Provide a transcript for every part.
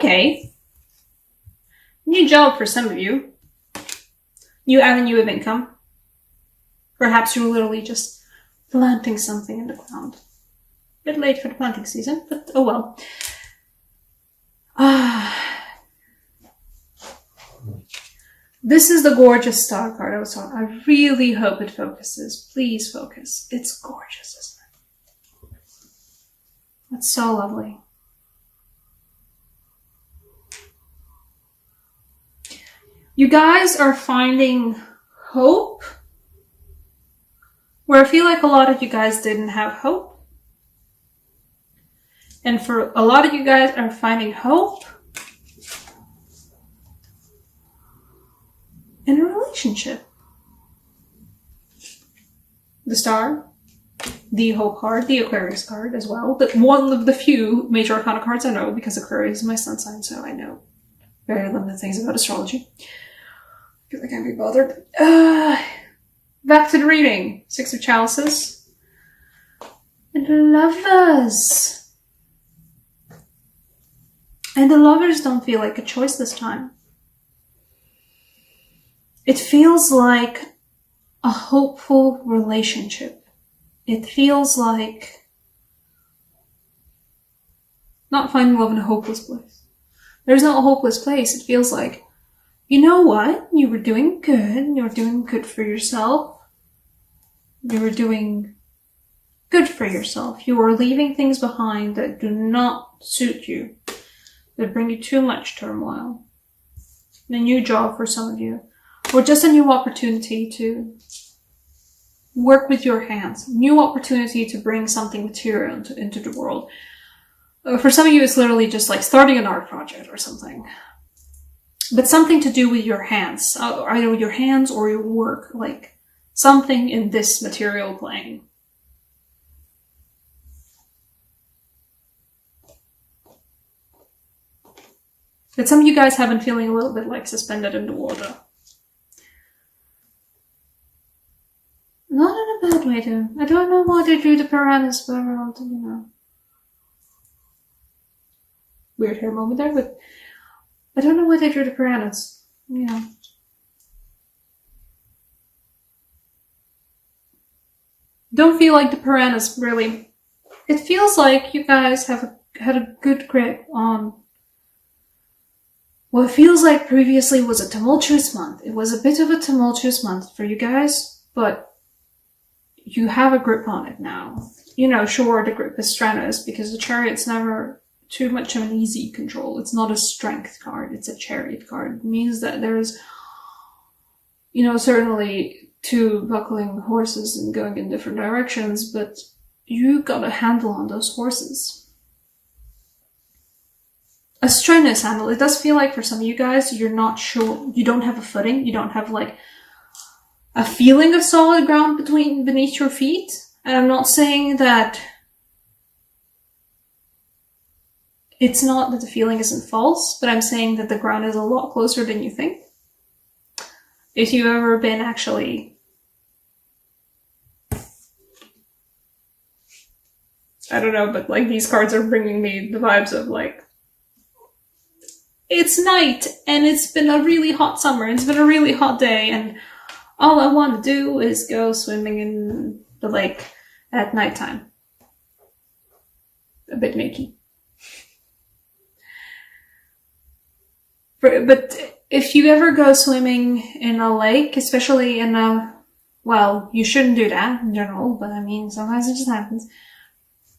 Okay. New job for some of you. New avenue of income. Perhaps you're literally just planting something in the ground. Bit late for the planting season, but oh well. This is the gorgeous star card I was talking. I really hope it focuses. Please focus. It's gorgeous, isn't it? It's so lovely. You guys are finding hope where I feel like a lot of you guys didn't have hope. And for a lot of you guys are finding hope in a relationship. The Star, the Hope card, the Aquarius card as well. But one of the few major arcana cards I know, because Aquarius is my sun sign, so I know very limited things about astrology. Because I can't be bothered. Back to the reading. Six of Chalices. And the Lovers. And the Lovers don't feel like a choice this time. It feels like a hopeful relationship. It feels like not finding love in a hopeless place. There's no hopeless place. It feels like, you know what? You were doing good. You were doing good for yourself. You were doing good for yourself. You were leaving things behind that do not suit you, that bring you too much turmoil. A new job for some of you. Or just a new opportunity to work with your hands. New opportunity to bring something material into the world. For some of you, it's literally just like starting an art project or something. But something to do with your hands. Either your hands or your work. Like something in this material plane. But some of you guys have been feeling a little bit like suspended in the water. Not in a bad way, though. I don't know why they drew the piranhas around, you know. Weird hair moment there, but I don't know why they drew the piranhas, you know. Don't feel like the piranhas, really. It feels like you guys have had a good grip on what feels like previously was a tumultuous month. It was a bit of a tumultuous month for you guys, but you have a grip on it now. You know, sure, the grip is strenuous because the Chariot's never too much of an easy control. It's not a strength card, it's a Chariot card. It means that there's, you know, certainly two buckling horses and going in different directions, but you got a handle on those horses. A strenuous handle. It does feel like for some of you guys, you're not sure, you don't have a footing, you don't have like a feeling of solid ground beneath your feet. And I'm not saying that it's not that the feeling isn't false, but I'm saying that the ground is a lot closer than you think. If you've ever been actually, I don't know, but like these cards are bringing me the vibes of like, it's night and it's been a really hot summer. It's been a really hot day and all I want to do is go swimming in the lake at nighttime. A bit makey. But if you ever go swimming in a lake, especially in a, well, you shouldn't do that in general, but I mean, sometimes it just happens.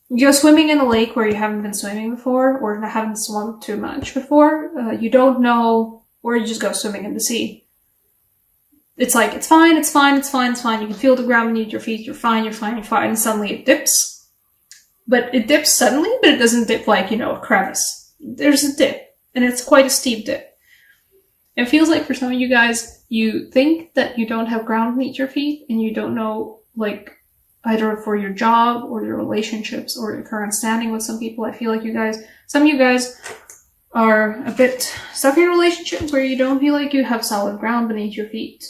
You go swimming in a lake where you haven't been swimming before, or haven't swum too much before, you don't know, or you just go swimming in the sea. It's like, it's fine, it's fine, it's fine, it's fine. You can feel the ground beneath your feet, you're fine, you're fine, you're fine, and suddenly it dips. But it dips suddenly, but it doesn't dip like, you know, a crevice. There's a dip, and it's quite a steep dip. It feels like for some of you guys, you think that you don't have ground beneath your feet, and you don't know, like, either for your job, or your relationships, or your current standing with some people. I feel like you guys, some of you guys are a bit stuck in a relationship where you don't feel like you have solid ground beneath your feet.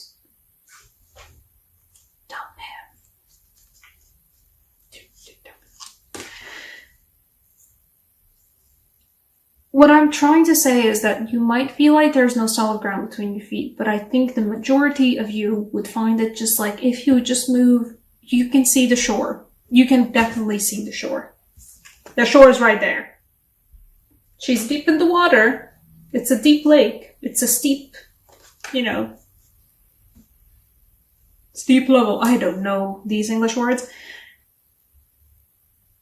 what I'm trying to say is that you might feel like there's no solid ground between your feet, but I think the majority of you would find it just like if you just move, you can see the shore. You can definitely see the shore. The shore is right there. She's deep in the water. It's a deep lake. It's a steep, steep level. I don't know these English words.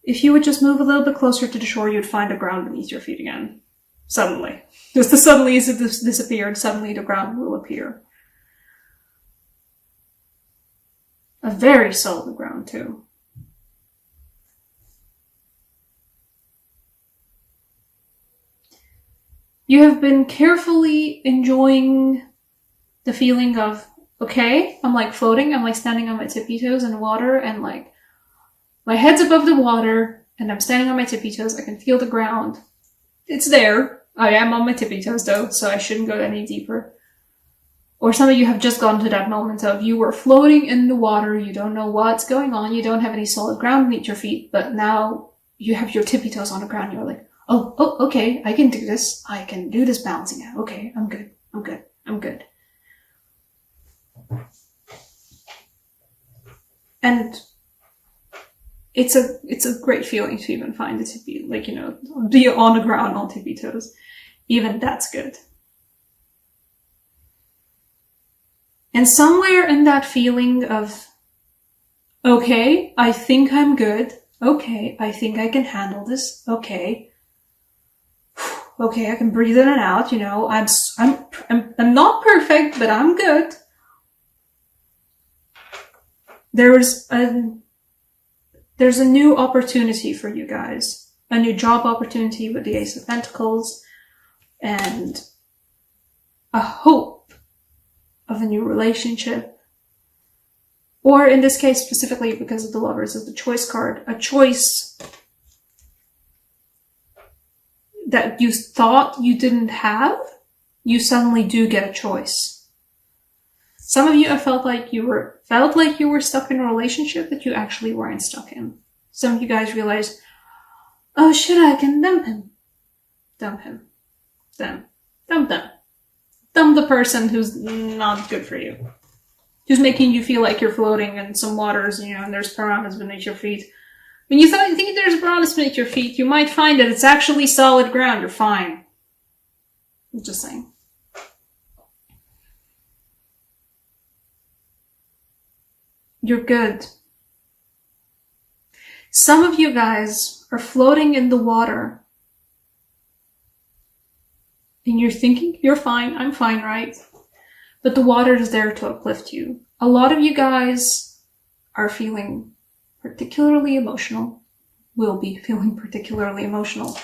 If you would just move a little bit closer to the shore, you'd find the ground beneath your feet again. Suddenly. Just as suddenly as it disappeared, suddenly the ground will appear. A very solid ground, too. You have been carefully enjoying the feeling of, okay, I'm like floating, I'm like standing on my tippy toes in the water, and like my head's above the water, and I'm standing on my tippy toes. I can feel the ground. It's there. I am on my tippy toes though, so I shouldn't go any deeper. Or some of you have just gotten to that moment of you were floating in the water, you don't know what's going on, you don't have any solid ground beneath your feet, but now you have your tippy toes on the ground, you're like, oh, okay, I can do this. I can do this balancing out. Okay, I'm good. And it's a great feeling to even find it to be like, be on the ground on tippy toes. Even that's good. And somewhere in that feeling of, okay, I think I'm good. Okay, I think I can handle this. Okay, I can breathe in and out. I'm not perfect, but I'm good. There's a new opportunity for you guys, a new job opportunity with the Ace of Pentacles, and a hope of a new relationship. Or in this case, specifically because of the Lovers of the Choice card, a choice that you thought you didn't have, you suddenly do get a choice. Some of you have felt like you were stuck in a relationship that you actually weren't stuck in. Some of you guys realized, oh shit, I can dump him. Dump him. Dump them. Dump the person who's not good for you. Who's making you feel like you're floating in some waters, and there's piranhas beneath your feet. When you think there's piranhas beneath your feet, you might find that it's actually solid ground. You're fine. I'm just saying. You're good. Some of you guys are floating in the water. And you're thinking, you're fine, I'm fine, right? But the water is there to uplift you. A lot of you guys are feeling particularly emotional, will be feeling particularly emotional.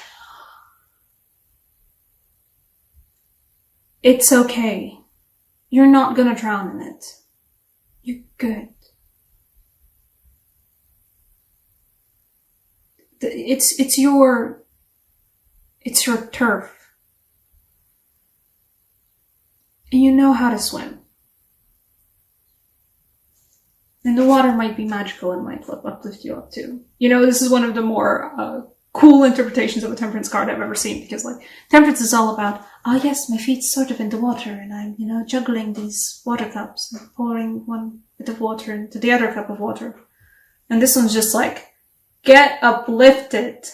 It's okay. You're not gonna drown in it. You're good. It's your turf. And you know how to swim. And the water might be magical and might uplift you up too. This is one of the more cool interpretations of a Temperance card I've ever seen, because Temperance is all about, yes, my feet's sort of in the water and I'm, juggling these water cups and pouring one bit of water into the other cup of water. And this one's just like, get uplifted.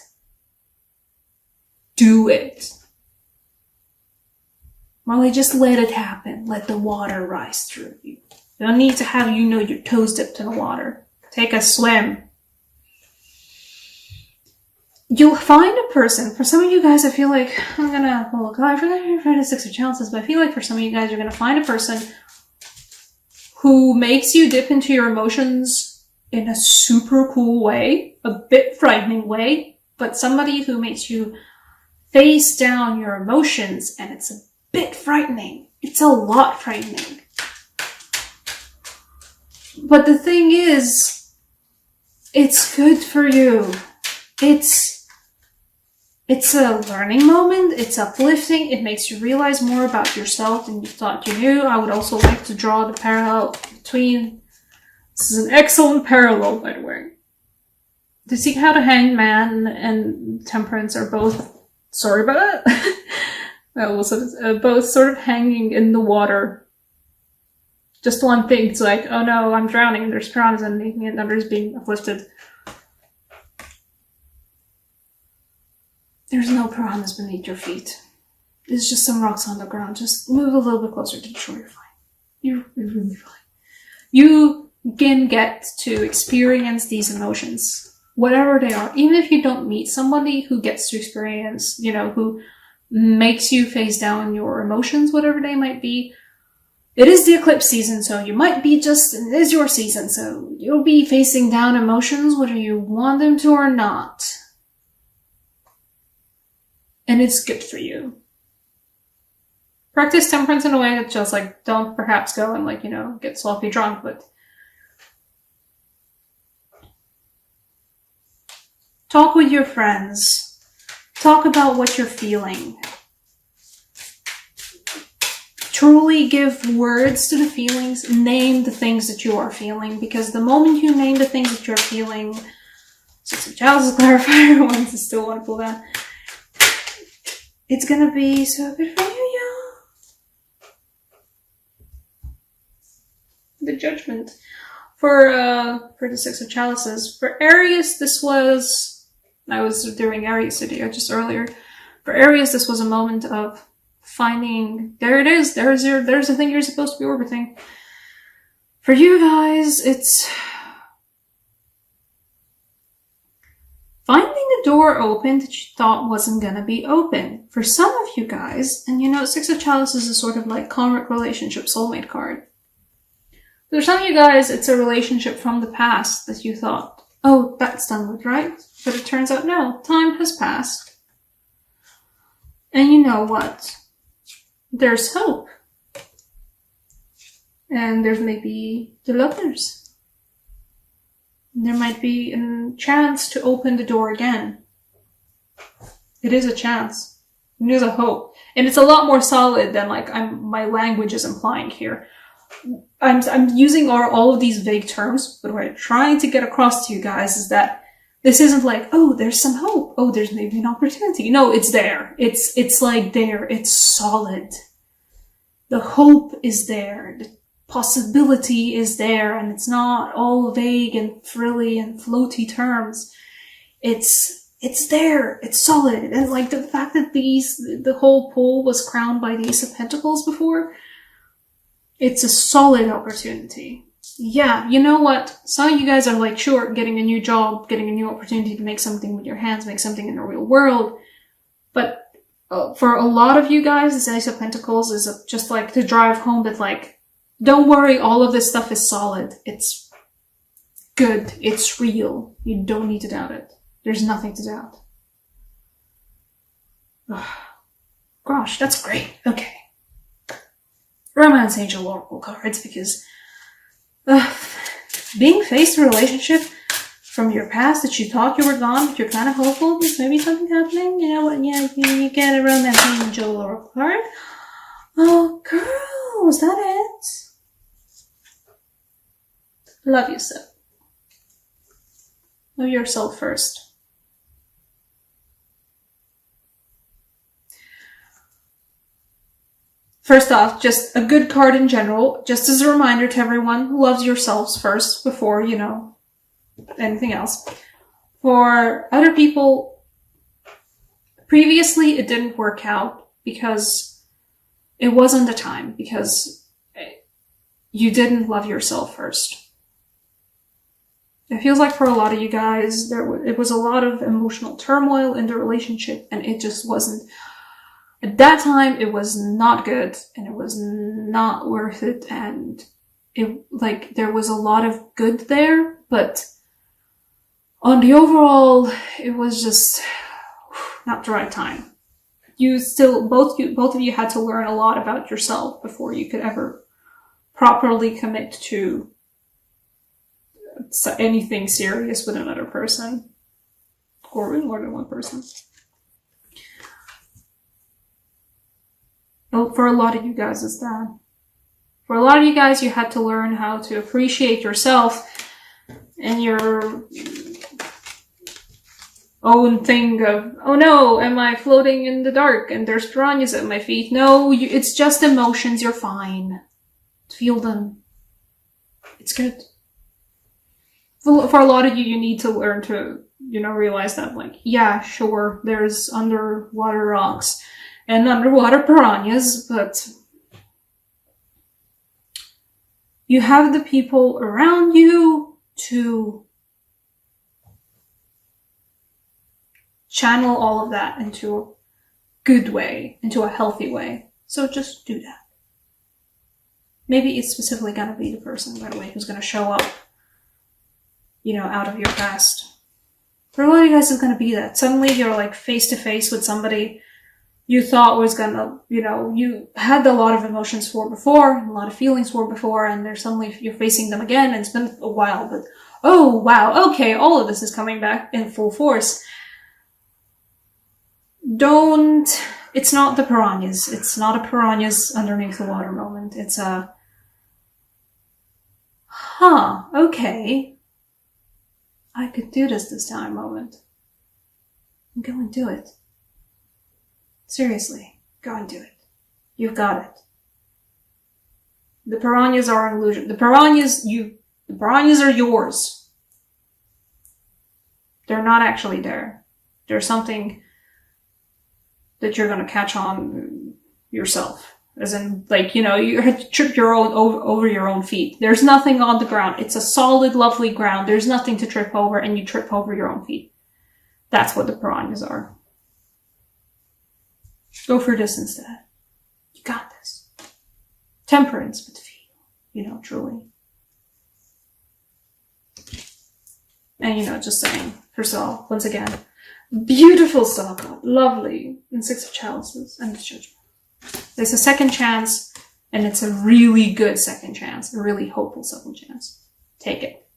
Do it. Molly, just let it happen. Let the water rise through you. You don't need to have, your toes dipped in the water. Take a swim. You'll find a person. For some of you guys, I feel like, I forgot the Six of Chalices, but I feel like for some of you guys, you're going to find a person who makes you dip into your emotions in a super cool way, a bit frightening way, but somebody who makes you face down your emotions, and it's a bit frightening. It's a lot frightening. But the thing is, it's good for you. It's a learning moment. It's uplifting. It makes you realize more about yourself than you thought you knew. I would also like to draw the parallel between... This is an excellent parallel, by the way. To see how the Hanged Man and Temperance are both sorry about that. Both sort of hanging in the water. Just one thing, it's like, oh no, I'm drowning, and there's piranhas underneath me, and others being uplifted. There's no piranhas beneath your feet. It's just some rocks on the ground. Just move a little bit closer to the shore, you're fine. You're really fine. You can get to experience these emotions, whatever they are. Even if you don't meet somebody who gets to experience, who makes you face down your emotions, whatever they might be. It is the eclipse season, so you might be it is your season, so you'll be facing down emotions whether you want them to or not. And it's good for you. Practice temperance in a way that just don't perhaps go and get sloppy drunk, but talk with your friends. Talk about what you're feeling. Truly give words to the feelings. Name the things that you are feeling, because the moment you name the things that you're feeling, Six of Chalices clarifier, once I still want to pull that, it's gonna be so good for you, y'all. The Judgment. For the Six of Chalices. For Aries, I was doing Aries video just earlier. For Aries, this was a moment of finding, there it is, there's the thing you're supposed to be orbiting. For you guys, it's finding a door open that you thought wasn't gonna be open. For some of you guys, and Six of Chalices is a sort of karmic relationship soulmate card. For some of you guys, it's a relationship from the past that you thought, oh, that's done with, right? But it turns out, no, time has passed. And you know what? There's hope. And there's maybe the lovers. There might be a chance to open the door again. It is a chance. It is a hope. And it's a lot more solid than my language is implying here. I'm using all of these vague terms, but what I'm trying to get across to you guys is that this isn't oh, there's some hope. Oh, there's maybe an opportunity. No, it's there. It's there. It's solid. The hope is there. The possibility is there. And it's not all vague and frilly and floaty terms. It's there. It's solid. And the fact that the whole pool was crowned by the Ace of Pentacles before, it's a solid opportunity. Yeah, you know what? Some of you guys are sure, getting a new job, getting a new opportunity to make something with your hands, make something in the real world. But for a lot of you guys, this Ace of Pentacles is just to drive home that don't worry, all of this stuff is solid. It's good. It's real. You don't need to doubt it. There's nothing to doubt. Gosh, that's great. Okay. Romance Angel Oracle cards, because being faced with a relationship from your past that you thought you were gone, but you're kind of hopeful there's maybe something happening. You know what? Yeah, you get a Romance Angel Oracle card. Oh, girl, is that it? Love yourself. Love yourself first. First off, just a good card in general, just as a reminder to everyone, love yourselves first before, anything else. For other people, previously it didn't work out because it wasn't the time, because you didn't love yourself first. It feels like for a lot of you guys, it was a lot of emotional turmoil in the relationship, and it just wasn't. At that time, it was not good, and it was not worth it, and there was a lot of good there, but on the overall, it was just not the right time. Both of you had to learn a lot about yourself before you could ever properly commit to anything serious with another person, or with more than one person. For a lot of you guys, it's that. For a lot of you guys, you had to learn how to appreciate yourself and own thing of, oh no, am I floating in the dark and there's piranhas at my feet? No, it's just emotions, you're fine. Feel them. It's good. For a lot of you, you need to learn to, realize that, like, yeah, sure, there's underwater rocks and underwater piranhas, but you have the people around you to channel all of that into a good way, into a healthy way. So just do that. Maybe it's specifically gonna be the person, by the way, who's gonna show up, out of your past. For a lot of you guys, it's gonna be that. Suddenly you're like face to face with somebody you thought was gonna, you had a lot of emotions for before, a lot of feelings for before, and you're facing them again, and it's been a while, but oh wow, okay, all of this is coming back in full force. It's not the piranhas. It's not a piranhas underneath the water moment. It's a, okay, I could do this time moment. Go and do it. Seriously, go and do it. You've got it. The piranhas are an illusion. The piranhas are yours. They're not actually there. There's something that you're gonna catch on yourself. As in, like, you have to trip over your own feet. There's nothing on the ground. It's a solid, lovely ground. There's nothing to trip over, and you trip over your own feet. That's what the piranhas are. Go for this instead. You got this. Temperance, but feel, truly. And, just saying, first of all, once again, beautiful Stalker, lovely, and Six of Chalices, and the Judgment. There's a second chance, and it's a really good second chance, a really hopeful second chance. Take it.